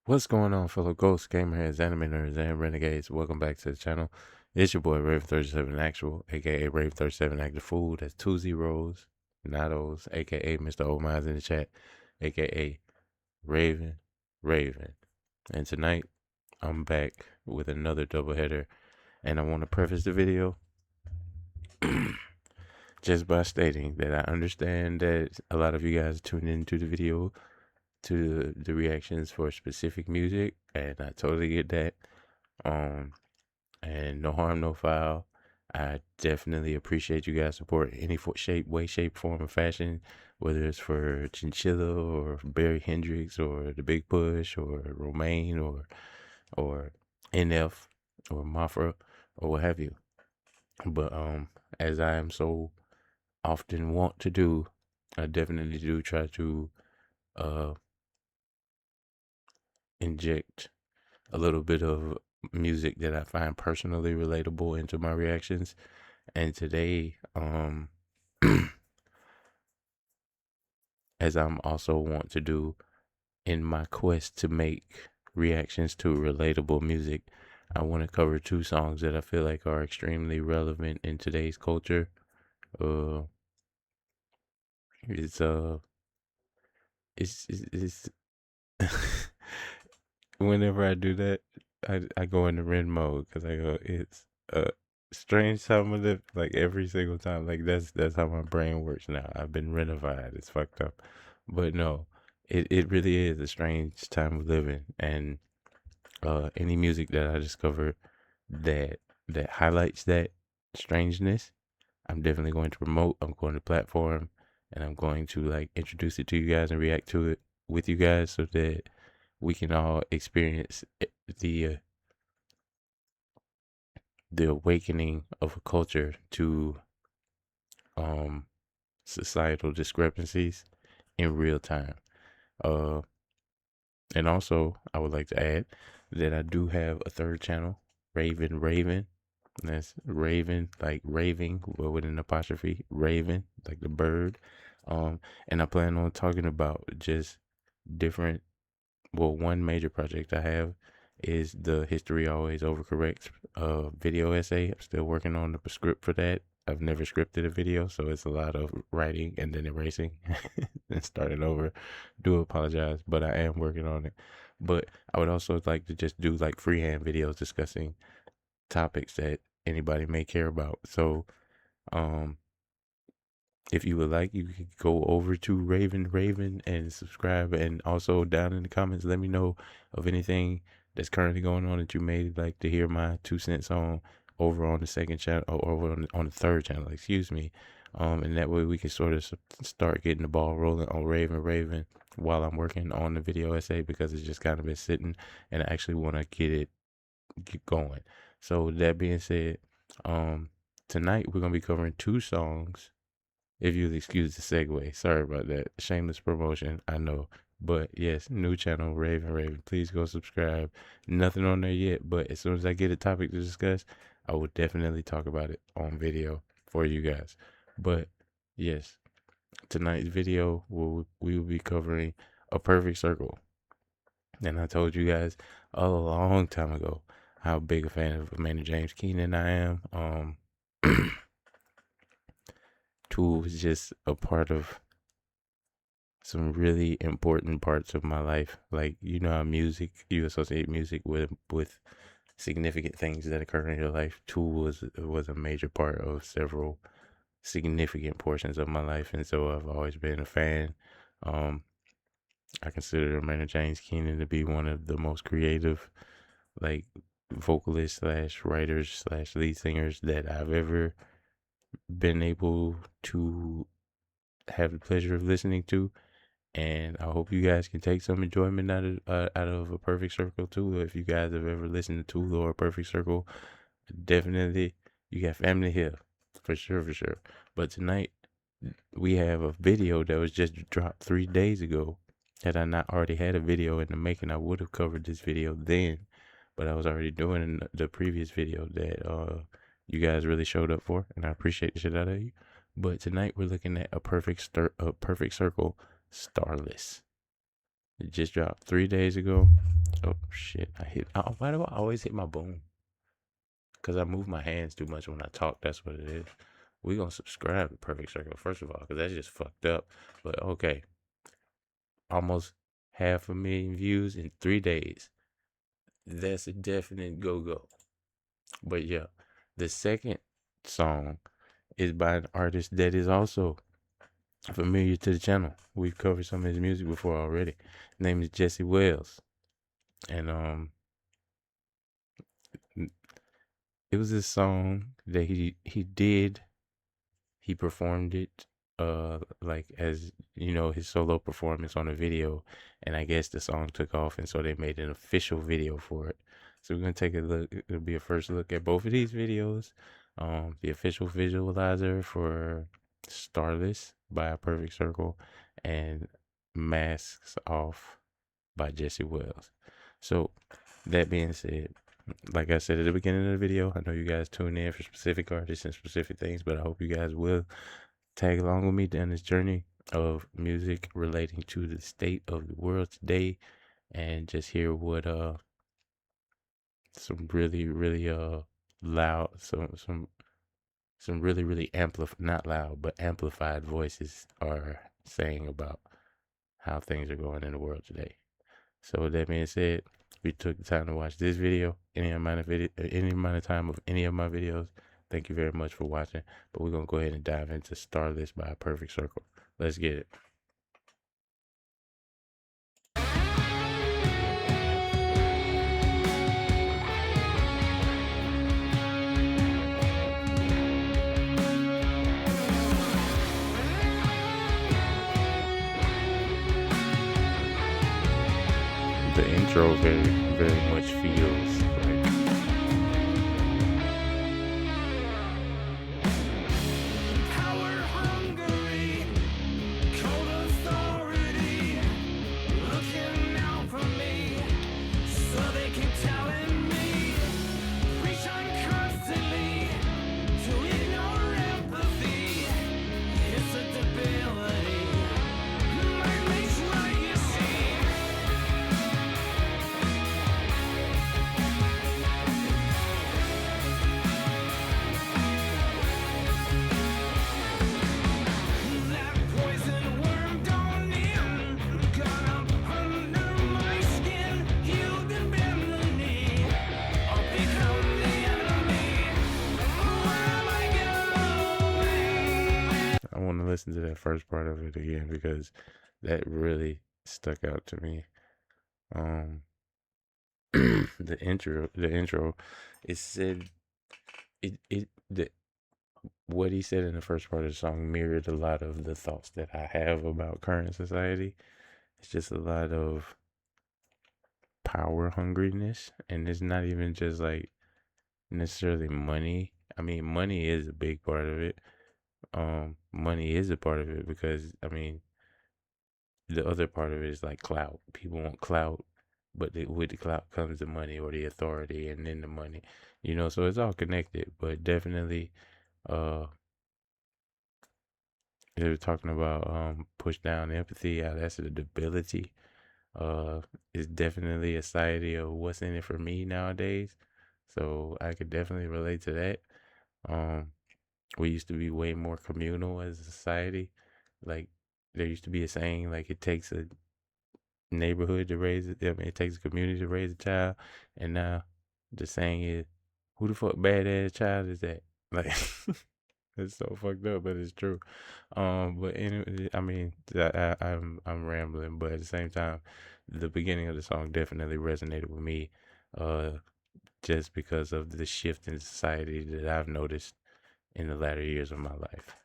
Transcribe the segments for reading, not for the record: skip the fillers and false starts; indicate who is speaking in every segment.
Speaker 1: What's going on, fellow ghosts, gamerheads, anime nerds, and renegades? Welcome back to the channel. It's your boy Raven37 Actual, aka Raven37 Active Fool. That's two zeros, not O's, aka Mr. Old Minds in the chat, aka Raven. And tonight, I'm back with another doubleheader, and I want to preface the video just by stating that I understand that a lot of you guys tune into the video to the reactions for specific music, and I totally get that. And no harm, no foul. I definitely appreciate you guys support any way, shape, form, or fashion, whether it's for Chinchilla or Barry Hendricks or The Big Push or Romaine or NF or Mafra or what have you. But as I am so often want to do, I definitely do try to uh inject a little bit of music that I find personally relatable into my reactions. And today, as I'm also want to do in my quest to make reactions to relatable music, I want to cover two songs that I feel like are extremely relevant in today's culture. Uh, it's it's whenever I do that, I go into Ren mode because I go, it's a strange time of live, like every single time. Like that's how my brain works now. I've been renovated. It's fucked up, but no, it really is a strange time of living. And any music that I discover that highlights that strangeness, I'm definitely going to promote. I'm going to platform, and I'm going to like introduce it to you guys and react to it with you guys so that we can all experience the the awakening of a culture to um societal discrepancies in real time. Uh, and also, I would like to add that I do have a third channel, Raven. That's Raven, like raving, but with an apostrophe. Raven, like the bird. And I plan on talking about just different. Well, one major project I have is the History Always Overcorrects video essay. I'm still working on the script for that. I've never scripted a video, so it's a lot of writing and then erasing and starting over. Do apologize, but I am working on it. But I would also like to just do like freehand videos discussing topics that anybody may care about. So, um, if you would like, you can go over to Raven and subscribe. And also down in the comments, let me know of anything that's currently going on that you may like to hear my 2 cents on over on the second channel or over on the third channel, excuse me. And that way we can sort of start getting the ball rolling on Raven while I'm working on the video essay, because it's just kind of been sitting and I actually want to get going. So that being said, tonight we're going to be covering two songs, if you'll excuse the segue. Sorry about that. Shameless promotion, I know. But yes, new channel, Raven. Please go subscribe. Nothing on there yet, but as soon as I get a topic to discuss, I will definitely talk about it on video for you guys. But yes, tonight's video, we will be covering A Perfect Circle. And I told you guys a long time ago how big a fan of Amanda James Keenan I am. Tool was just a part of some really important parts of my life. Like, you know how music, you associate music with significant things that occur in your life. Tool was a major part of several significant portions of my life, and so I've always been a fan. Um, I consider Amanda James Keenan to be one of the most creative, like, vocalists slash writers slash lead singers that I've ever been able to have the pleasure of listening to. And I hope you guys can take some enjoyment out of A Perfect Circle too. If you guys have ever listened to Tool or A Perfect Circle, definitely you got family here, for sure, for sure. But tonight we have a video that was just dropped 3 days ago. Had I not already had a video in the making, I would have covered this video then. But I was already doing the previous video that you guys really showed up for, and I appreciate the shit out of you. But tonight we're looking at A Perfect Circle, Starless. It just dropped 3 days ago. Oh shit! Why do I always hit my boom? Because I move my hands too much when I talk. That's what it is. We gonna subscribe to Perfect Circle first of all, because that's just fucked up. But okay, almost 500,000 views in 3 days. That's a definite go. But yeah, the second song is by an artist that is also familiar to the channel. We've covered some of his music before already. His name is Jesse Wells, and it was this song that he did. He performed it like as his solo performance on a video, and I guess the song took off, and so they made an official video for it. So we're gonna take a look. It'll be a first look at both of these videos. The official visualizer for Starless by A Perfect Circle and Masks Off by Jesse Wells. So that being said, like I said at the beginning of the video, I know you guys tune in for specific artists and specific things, but I hope you guys will tag along with me down this journey of music relating to the state of the world today, and just hear what some really loud some really not loud but amplified voices are saying about how things are going in the world today. So with that being said, we took the time to watch this video, any amount of time of any of my videos. Thank you very much for watching. But we're gonna go ahead and dive into Starless by A Perfect Circle. Let's get it. The intro very much feels like
Speaker 2: power hungry, cold authority, looking out for me, so they keep telling me, preach on constantly, to ignore empathy, it's a debility, might make what you see. That poison worm gone in, got up under my skin, healed and bend the knee, I'll become the enemy. Where am I going?
Speaker 1: I want to listen to that first part of it again because that really stuck out to me. The intro, it said what he said in the first part of the song mirrored a lot of the thoughts that I have about current society. It's just a lot of power hungriness, and it's not even just like necessarily money. I mean, money is a big part of it. Money is a part of it because I mean, the other part of it is like clout. People want clout, but with the clout comes the money or the authority, and then the money. So it's all connected. But definitely, uh, they were talking about push down empathy. How that's a debility. It's definitely a society of what's in it for me nowadays. So I could definitely relate to that. We used to be way more communal as a society. Like there used to be a saying like it takes a neighborhood to raise it. I mean, it takes a community to raise a child, and now the saying is, "Who the fuck badass child is that?" Like it's so fucked up, but it's true. But anyway, I mean, I'm rambling, but at the same time, the beginning of the song definitely resonated with me, uh, just because of the shift in society that I've noticed in the latter years of my life.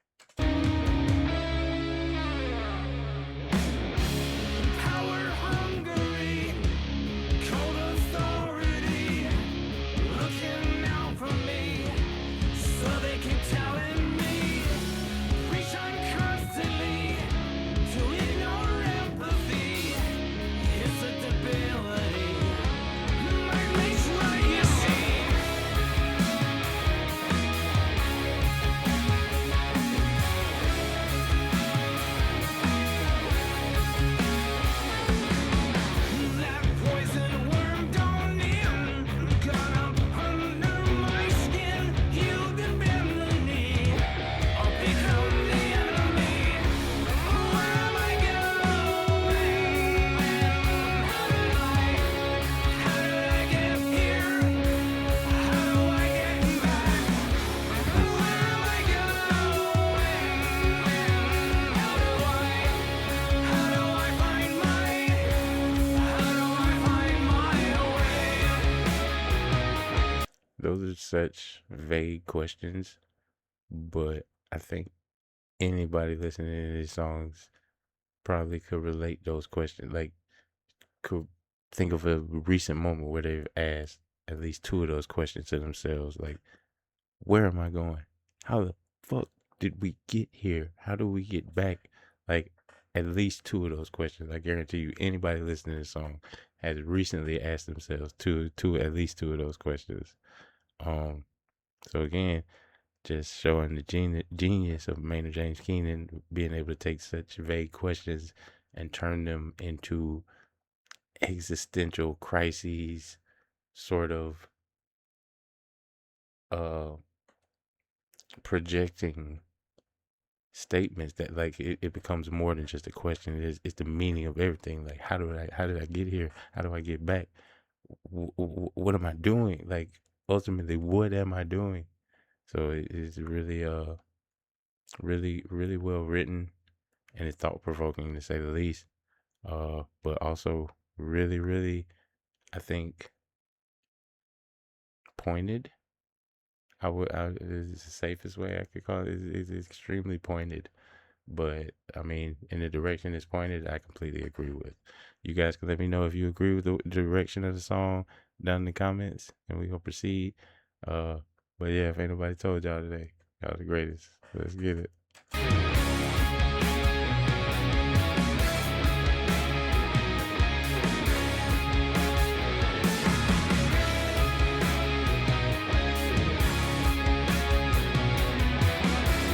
Speaker 2: Power hungry, cold authority, looking out for me, so they keep telling me, preach on constantly, to ignore empathy, it's a debility, might make what you see.
Speaker 1: those are such vague questions, but I think anybody listening to these songs probably could relate those questions. Like, could think of a recent moment where they've asked at least two of those questions to themselves. Like, where am I going? How the fuck did we get here? How do we get back? Like, at least two of those questions. I guarantee you, anybody listening to this song has recently asked themselves at least two of those questions. Um, so again, just showing the genius of Maynard James Keenan being able to take such vague questions and turn them into existential crises, sort of uh projecting statements that, like, it becomes more than just a question. It's the meaning of everything. Like, how did I get here? How do I get back? What am I doing? Like, ultimately, what am I doing? So it is really really well written, and it's thought provoking to say the least. But also really, I think, pointed. Is the safest way I could call it. Is extremely pointed. But I mean, in the direction it's pointed, I completely agree with. You guys can let me know if you agree with the direction of the song down in the comments, and we gonna proceed. Uh, but yeah, if ain't nobody told y'all today, y'all the greatest. Let's get it.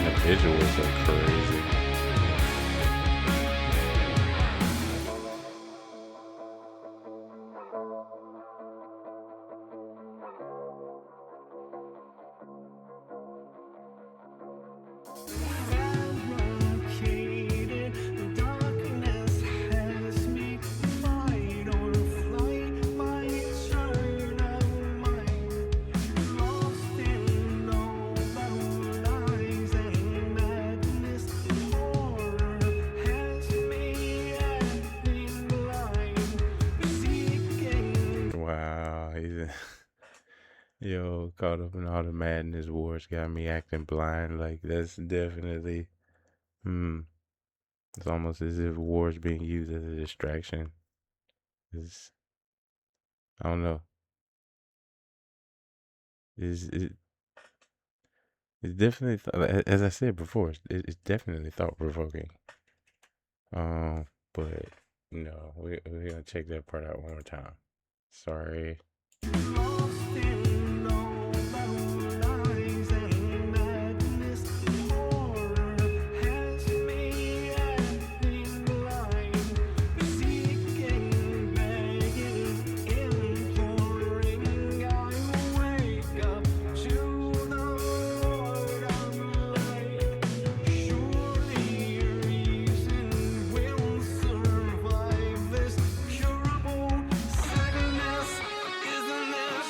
Speaker 1: The visuals are crazy.
Speaker 2: Fabricated, darkness has me fight or flight, my eternal mind, lost in all lies and madness. Horror has me acting blind, seeking.
Speaker 1: Wow, yo, caught up in all the madness. Wars got me acting blind. Like, that's definitely. It's almost as if war's being used as a distraction. It's, I don't know. It, it's definitely, as I said before, it's definitely thought provoking. But no, we're gonna check that part out one more time. Sorry.
Speaker 2: Lost in all lies and madness, horror has me acting blind, seeking, begging, imploring. I wake up to the Lord of light. Surely reason will survive this curable sadness. Isn't this?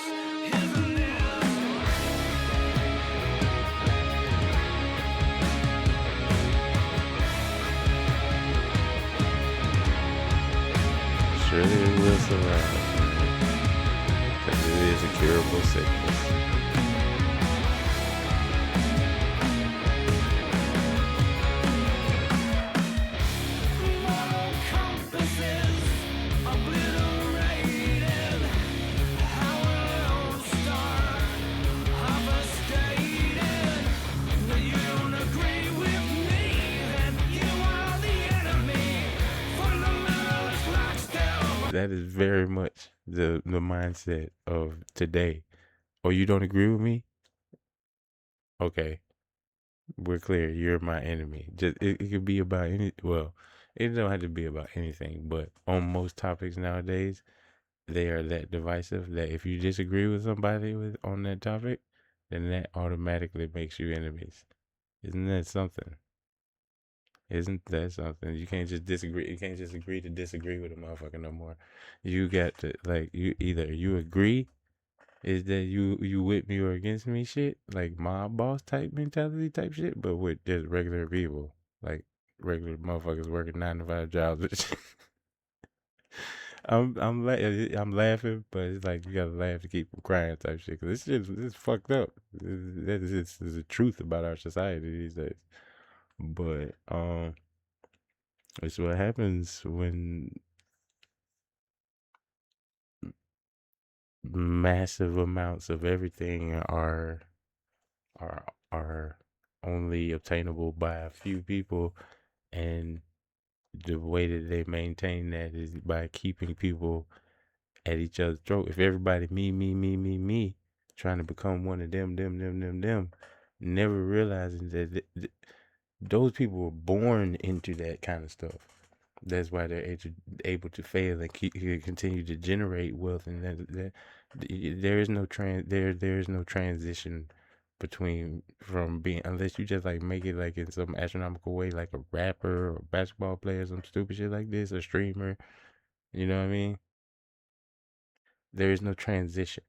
Speaker 2: Isn't this?
Speaker 1: Surely it will survive. Because it is a curable sickness.
Speaker 2: Moral compasses obliterated. Our own star obfuscated. You don't agree with me, then you are the enemy. Fundamentalist lockstep.
Speaker 1: That is very much the mindset of today. Oh, you don't agree with me? Okay, we're clear. You're my enemy. Just it could be about any. Well, it don't have to be about anything, but on most topics nowadays, they are that divisive that if you disagree with somebody on that topic, then that automatically makes you enemies. Isn't that something? Isn't that something? You can't just disagree. You can't just agree to disagree with a motherfucker no more. You got to, like, you either you agree is that you with me or against me shit, like mob boss type mentality type shit, but with just regular people, like regular motherfuckers working 9 to 5 jobs. I'm laughing, but it's like you gotta laugh to keep from crying type shit. Cause this fucked up. This is the truth about our society these days. But it's what happens when massive amounts of everything are are only obtainable by a few people, and the way that they maintain that is by keeping people at each other's throat. If everybody me, trying to become one of them, never realizing that those people were born into that kind of stuff. That's why they're able to fail and continue to generate wealth, and there is no there is no transition between from being, unless you just like make it like in some astronomical way, like a rapper or basketball player, some stupid shit like this, a streamer. You know what I mean? There is no transition.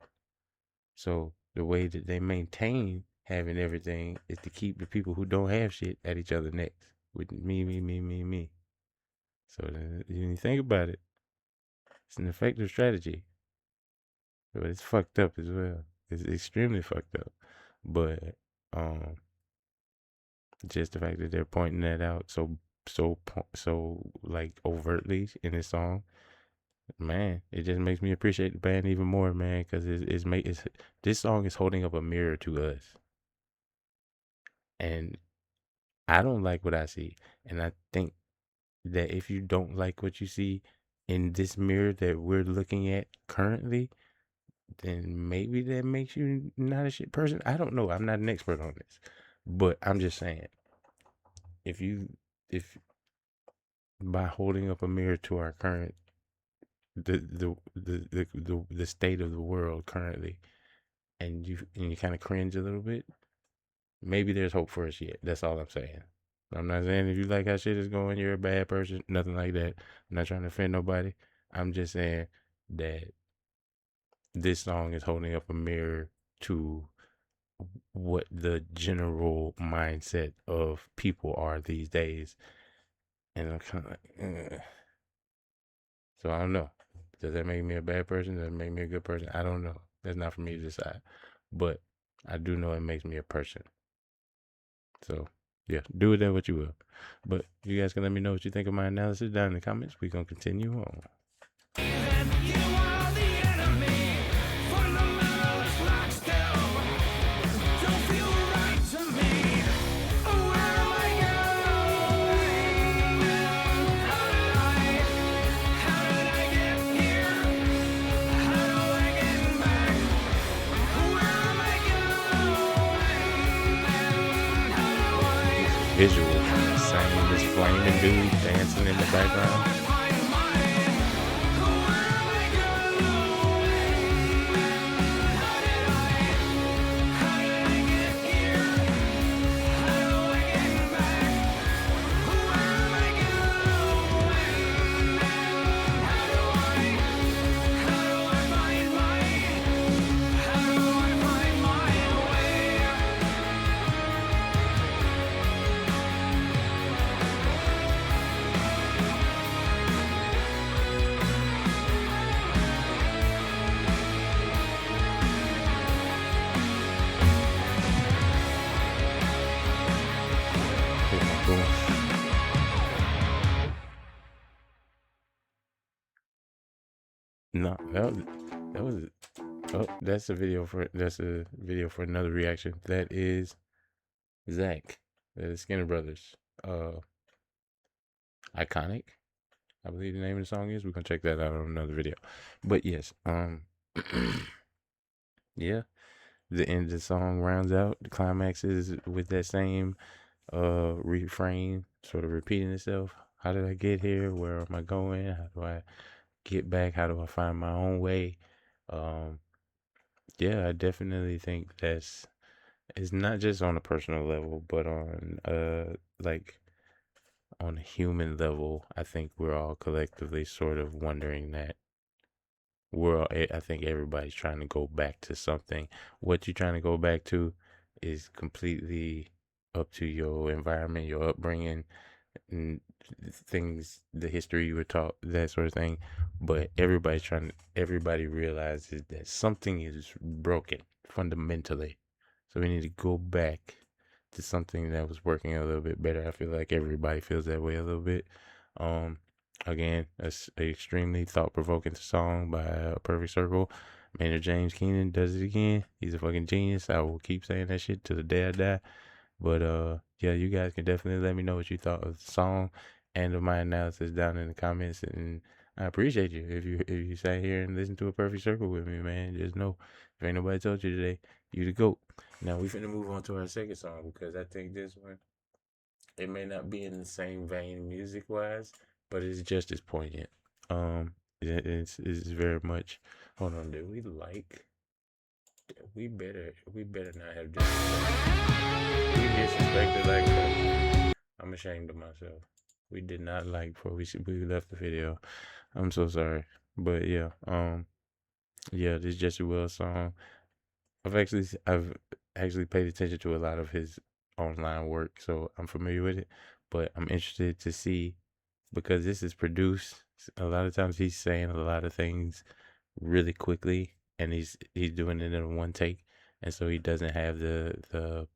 Speaker 1: So the way that they maintain having everything is to keep the people who don't have shit at each other's necks with me. So when you think about it, it's an effective strategy, but it's fucked up as well. It's extremely fucked up. But um, just the fact that they're pointing that out so like overtly in this song, man, it just makes me appreciate the band even more, man, because it's this song is holding up a mirror to us, and I don't like what I see, and I think that if you don't like what you see in this mirror that we're looking at currently, then maybe that makes you not a shit person. I don't know. I'm not an expert on this, but I'm just saying, if you if by holding up a mirror to our current the state of the world currently, and you kind of cringe a little bit, maybe there's hope for us yet. That's all I'm saying. I'm not saying if you like how shit is going, you're a bad person. Nothing like that. I'm not trying to offend nobody. I'm just saying that this song is holding up a mirror to what the general mindset of people are these days. And I'm kind of like, so I don't know. Does that make me a bad person? Does that make me a good person? I don't know. That's not for me to decide. But I do know it makes me a person. So yeah, do with that what you will. But you guys can let me know what you think of my analysis down in the comments. We're gonna continue on.
Speaker 2: You are the enemy, fundamentalist like still. Don't feel right to me. Where am I going? How did I get here? How do I get back? Where am I going? How do I
Speaker 1: Visuals from the same this flaming dude dancing in the background.
Speaker 2: find mine? Where am I going? How did I get here? How do I get back? Where am I going? How do I find my way?
Speaker 1: Hit my boom. No, that was oh, that's a video for another reaction. That is Zach. That is Skinner Brothers. Iconic, I believe the name of the song is. We're gonna check that out on another video. But yes, yeah. The end of the song rounds out. The climax is with that same refrain, sort of repeating itself. How did I get here? Where am I going? How do I get back? How do I find my own way? Um, yeah, I definitely think it's not just on a personal level, but on like on a human level. I think we're all collectively sort of wondering that I think everybody's trying to go back to something. What you're trying to go back to is completely up to your environment, your upbringing. and things, the history you were taught, that sort of thing. But everybody realizes that something is broken fundamentally. So we need to go back to something that was working a little bit better. I feel like everybody feels that way a little bit. Um, Again, that's an extremely thought-provoking song by Perfect Circle. Maynard James Keenan does it again. He's a fucking genius. I will keep saying that shit to the day I die. But yeah, you guys can definitely let me know what you thought of the song and of my analysis down in the comments. And I appreciate you if you sat here and listened to a Perfect Circle with me, man. Just know if ain't nobody told you today, you the GOAT. Now we finna move on to our second song because I think this one, it may not be in the same vein music wise, but it's just as poignant. It's very much. Hold on, did we like? We better not have disrespected. We disrespected like that. I'm ashamed of myself. We did not like before we left the video. I'm so sorry, but yeah, this Jesse Wells song. I've actually paid attention to a lot of his online work, so I'm familiar with it. But I'm interested to see, because this is produced. A lot of times he's saying a lot of things really quickly, and he's doing it in one take, and so he doesn't have the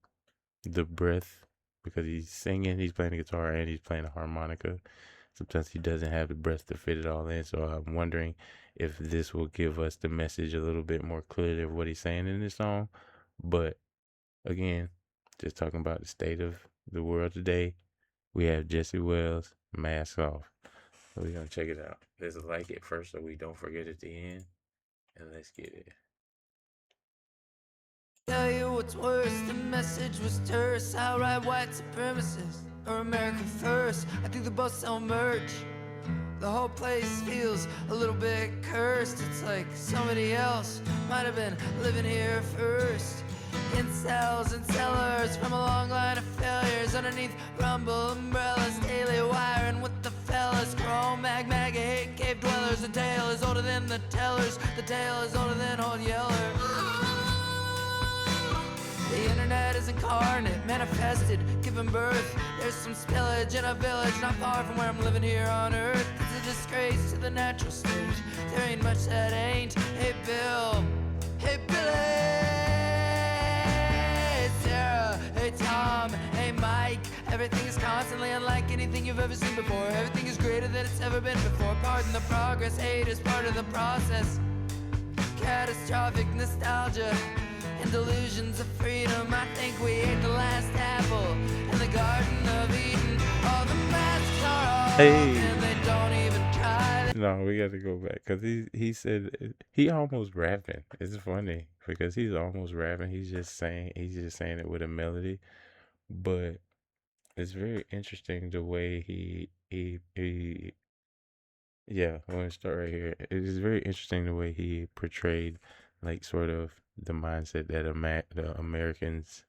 Speaker 1: breath because he's singing, he's playing the guitar, and he's playing a harmonica. Sometimes he doesn't have the breath to fit it all in. So I'm wondering if this will give us the message a little bit more clearly of what he's saying in this song. But again, just talking about the state of the world today, we have Jesse Wells, Mask Off. So we're going to check it out. Let's like it first so we don't forget at the end. And let's get it.
Speaker 2: Tell you what's worse, the message was terse. I'll write white supremacists or America first. I think they both sell merch. The whole place feels a little bit cursed. It's like somebody else might have been living here first. Incels and sellers from a long line of failures. Underneath rumble umbrellas, daily wiring with the fellas. Chrome mag, hate cave dwellers. The tale is older than the tellers. The tale is older than old Yeller. The internet is incarnate, manifested, given birth. There's some spillage in a village not far from where I'm living here on earth. It's a disgrace to the natural state. There ain't much that ain't. Hey Bill, hey Billy, hey Sarah, hey Tom, hey Mike. Everything is constantly unlike anything you've ever seen before. Everything is greater than it's ever been before. Pardon the progress, hate is part of the process. Catastrophic nostalgia and delusions of freedom. I think we ate the last apple in the Garden of Eden. All the masks are off and they don't even try.
Speaker 1: No, we got to go back because he said he almost rapping. It's funny because he's almost rapping. He's just saying it with a melody, but it's very interesting the way he yeah. I want to start right here. It is very interesting the way he portrayed, like, sort of the mindset that the Americans,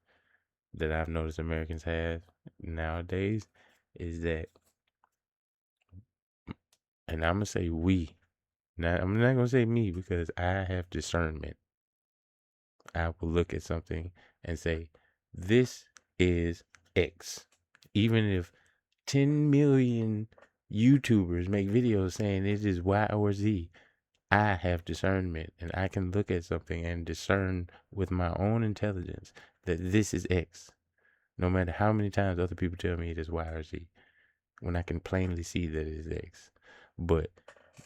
Speaker 1: that I've noticed Americans have nowadays, is that, and I'm gonna say we. Now I'm not gonna say me because I have discernment. I will look at something and say, this is X, even if 10 million YouTubers make videos saying it is Y or Z. I have discernment, and I can look at something and discern with my own intelligence that this is X, no matter how many times other people tell me it is Y or Z, when I can plainly see that it is X. But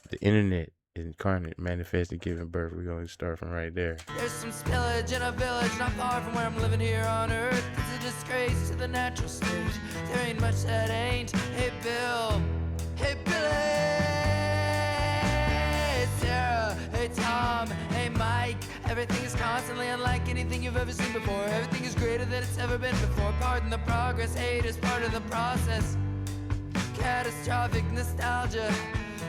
Speaker 1: the internet incarnate, manifested, giving birth. We're going to start from right there.
Speaker 2: There's some spillage in a village not far from where I'm living here on earth. It's a disgrace to the natural state. There ain't much that ain't. Hey Bill, hey Billy, hey Sarah, hey Tom, hey Mike. Everything is constantly unlike anything you've ever seen before. Everything is greater than it's ever been before. Pardon the progress, hate is part of the process. Catastrophic nostalgia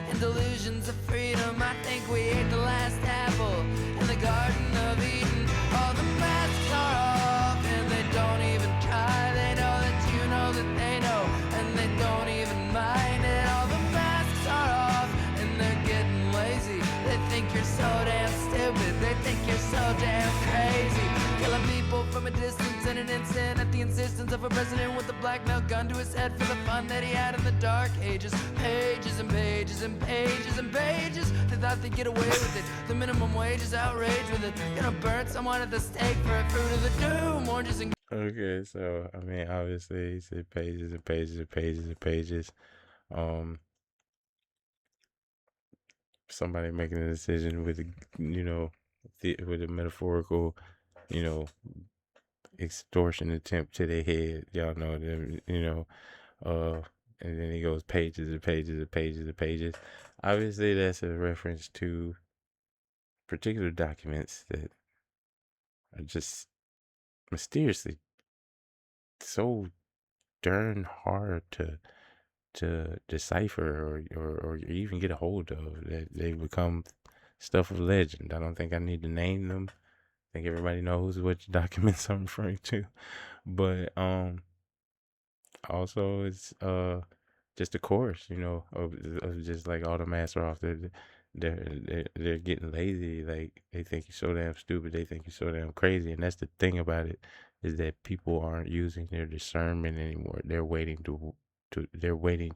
Speaker 2: and delusions of freedom. I think we ate the last apple in the Garden of Eden. All the masks are off and they don't even try. They know that you know that they know, and they don't even mind it. All the masks are off and they're getting lazy. They think you're so damn stupid. They think you're so damn crazy. Killing people from a distance in an instant at the insistence of a president with a black milk gun. gun to his head for the fun that he had in the dark ages. Pages and pages and pages and pages. They thought they'd get away with it. The minimum wage is outraged with it. Gonna burn someone at the stake for a fruit of the doom. Oranges and
Speaker 1: Okay, so I mean, obviously, he said pages and pages and pages and pages. Somebody making a decision with, with a metaphorical, you know, extortion attempt to their head. Y'all know them, and then he goes pages and pages and pages and pages. Obviously, that's a reference to particular documents that are just mysteriously so darn hard to decipher or even get a hold of that they become stuff of legend. I don't think I need to name them. I think everybody knows which documents I'm referring to. But also it's just the chorus, of just like all the masksoff. They're getting lazy. Like they think you're so damn stupid. They think you're so damn crazy. And that's the thing about it, is that people aren't using their discernment anymore. They're waiting to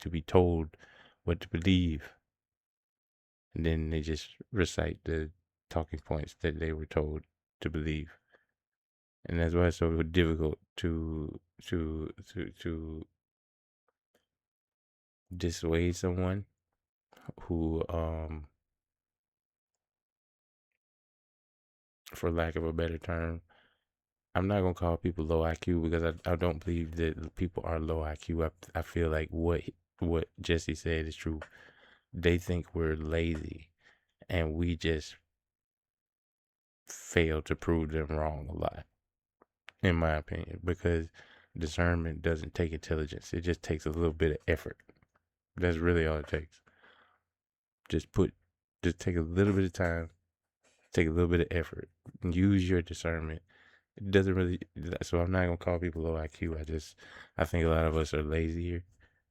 Speaker 1: be told what to believe, and then they just recite the talking points that they were told to believe. And that's why it's so difficult to dissuade someone who, for lack of a better term, I'm not gonna call people low IQ, because I don't believe that people are low IQ. I feel like what Jesse said is true. They think we're lazy, and we just fail to prove them wrong a lot, in my opinion, because discernment doesn't take intelligence. It just takes a little bit of effort. That's really all it takes. Just take a little bit of time, take a little bit of effort, use your discernment. It doesn't really, so I'm not gonna call people low IQ. I think a lot of us are lazier,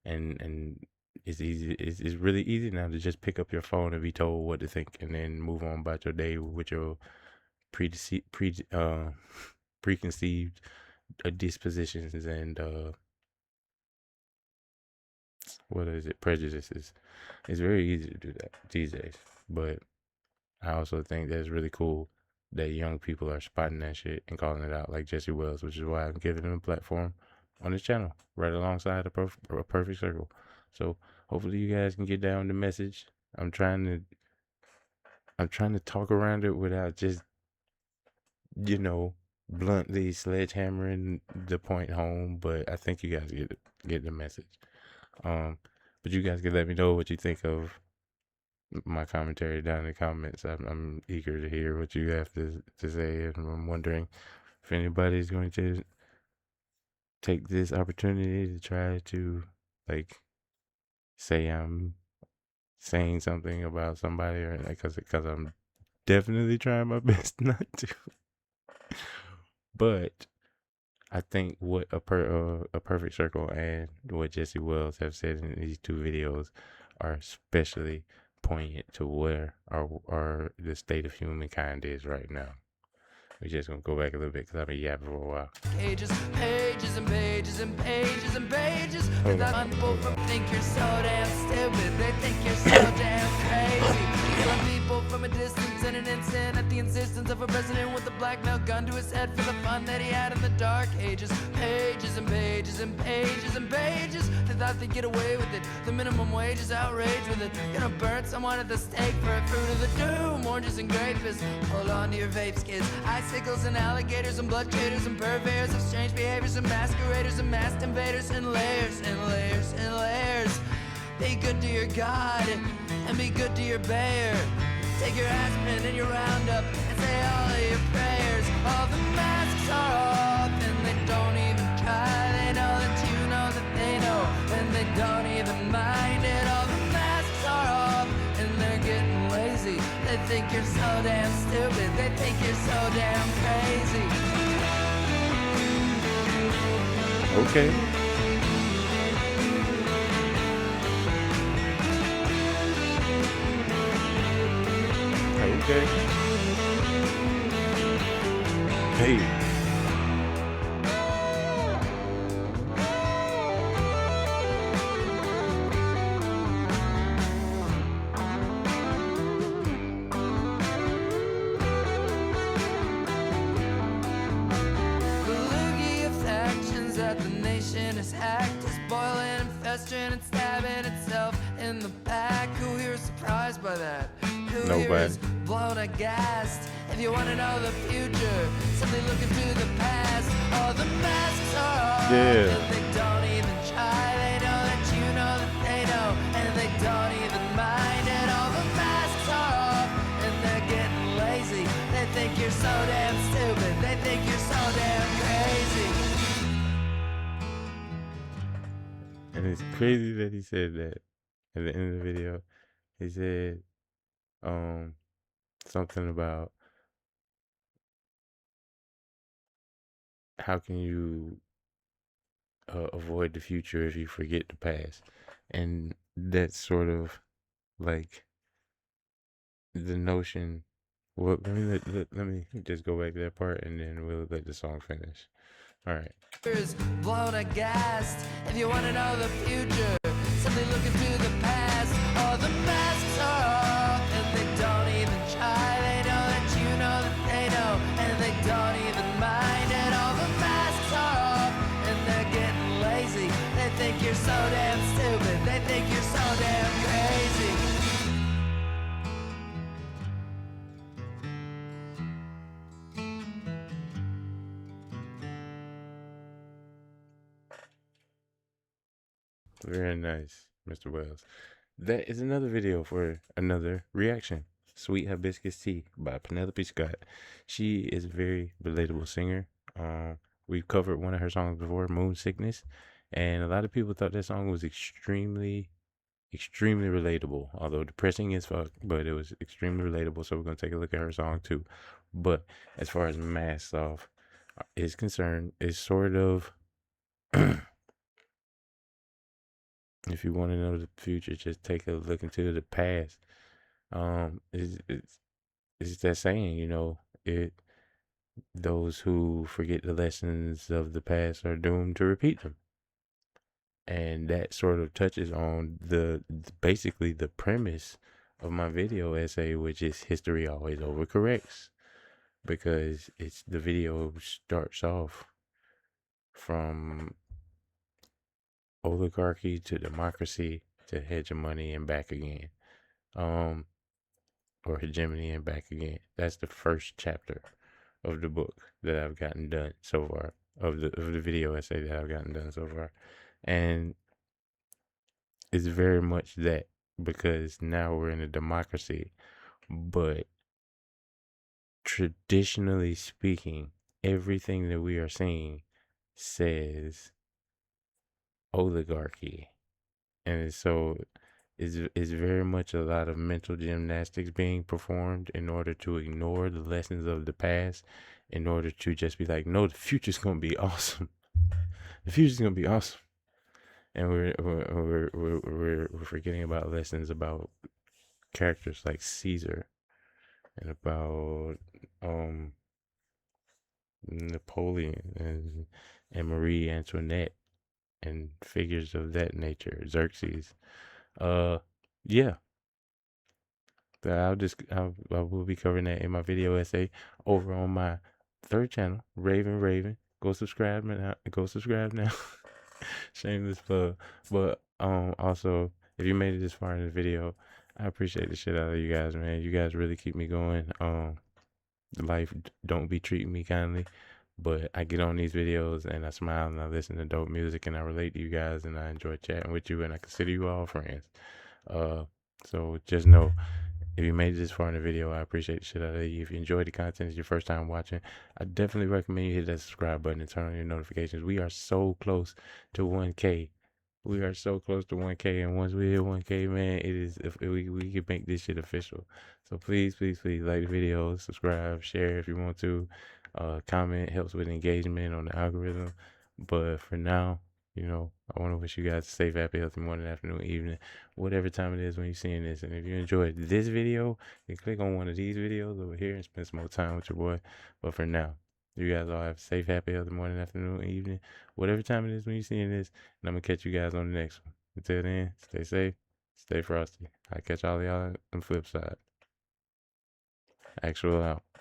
Speaker 1: and it's easy. It's really easy now to just pick up your phone and be told what to think, and then move on about your day with your preconceived dispositions and prejudices. It's very easy to do that these days. But I also think that it's really cool that young people are spotting that shit and calling it out, like Jesse Wells, which is why I'm giving him a platform on this channel, right alongside a perfect circle. So hopefully you guys can get down the message. I'm trying to talk around it without just, bluntly sledgehammering the point home, but I think you guys get the message. But you guys can let me know what you think of my commentary down in the comments. I'm eager to hear what you have to say, and I'm wondering if anybody's going to take this opportunity to try to, like, say I'm saying something about somebody, or because I'm definitely trying my best not to. But I think what a perfect circle and what Jesse Wells have said in these two videos are especially poignant to where the state of humankind is right now. We're just gonna go back a little bit because I've been yapping for a while.
Speaker 2: Pages and pages and pages and pages.
Speaker 1: Hold on.
Speaker 2: People think you're so damn stupid. They think you're so damn crazy. Killing people from a distance in an instant at the insistence of a president with a blackmail gun to his head for the fun that he had in the dark ages. Pages and pages and pages and pages. They thought they'd get away with it. The minimum wage is outraged with it. Gonna burn someone at the stake for a fruit of the doom. Oranges and grapes. Hold on to your vapes, kids. Icicles and alligators and blood traders and purveyors of strange behaviors and masqueraders and masked invaders and layers and layers and layers. Be good to your God and be good to your bear. Take your aspirin and your roundup and say all of your prayers. All the masks are off and they don't even try. They know that you know that they know, and they don't even mind it. All the masks are off and they're getting lazy. They think you're so damn stupid. They think you're so damn crazy.
Speaker 1: Okay. Okay. Hey.
Speaker 2: in the back? Who here is surprised by that? Who here
Speaker 1: Nobody.
Speaker 2: is blown aghast? If you want to know the future, simply look into the past. All the masks are off,
Speaker 1: Yeah.
Speaker 2: and they don't even try. They know that you know that they know, and they don't even mind it. All the masks are off, and they're getting lazy. They think you're so damn stupid. They think you're so damn crazy.
Speaker 1: And it's crazy that he said that at the end of the video. He said something about how can you avoid the future if you forget the past. And that's sort of like the notion. Well, let me just go back to that part and then we'll let the song finish. All right.
Speaker 2: Blown aghast. If you want to know the future, simply look into the past. All the masks are off, and they don't even try. They know that you know that they know, and they don't even mind it. All the masks are off, and they're getting lazy. They think you're so damn stupid. They think you're so damn crazy.
Speaker 1: Very nice, Mr. Wells. That is another video for another reaction. Sweet Hibiscus Tea by Penelope Scott. She is a very relatable singer. We've covered one of her songs before, Moon Sickness, and a lot of people thought that song was extremely relatable, although depressing as fuck, but it was extremely relatable. So we're gonna take a look at her song too. But as far as masksoff is concerned, it's sort of if you want to know the future, just take a look into the past. It's that saying, you know, those who forget the lessons of the past are doomed to repeat them. And that sort of touches on basically the premise of my video essay, which is history always overcorrects, because the video starts off from oligarchy to democracy to hegemony and back again. Or hegemony and back again. That's the first chapter of the book that I've gotten done so far, of the video essay that I've gotten done so far. And it's very much that, because now we're in a democracy, but traditionally speaking, everything that we are seeing says oligarchy. And so is very much a lot of mental gymnastics being performed in order to ignore the lessons of the past, in order to just be like, no, the future's gonna be awesome. The future's gonna be awesome, and we're forgetting about lessons about characters like Caesar and about Napoleon and Marie Antoinette and figures of that nature, Xerxes. Yeah. I will be covering that in my video essay over on my third channel, Raven. Go subscribe now. Go subscribe now. Shameless plug. But also, if you made it this far in the video, I appreciate the shit out of you guys, man. You guys really keep me going. Life don't be treating me kindly, but I get on these videos and I smile and I listen to dope music and I relate to you guys and I enjoy chatting with you and I consider you all friends. So just know, if you made it this far in the video, I appreciate the shit out of you. If you enjoyed the content, it's your first time watching, I definitely recommend you hit that subscribe button and turn on your notifications. We are so close to 1K. We are so close to 1K, and once we hit 1K, man, it is, if we can make this shit official. So please like the video, subscribe, share if you want to. Comment helps with engagement on the algorithm. But for now, you know, I want to wish you guys a safe, happy, healthy morning, afternoon, evening, whatever time it is when you're seeing this. And if you enjoyed this video, you click on one of these videos over here and spend some more time with your boy. But for now, you guys all have a safe, happy, healthy morning, afternoon, evening, whatever time it is when you're seeing this. And I'm going to catch you guys on the next one. Until then, stay safe, stay frosty. I'll catch all y'all on the flip side. Actual out.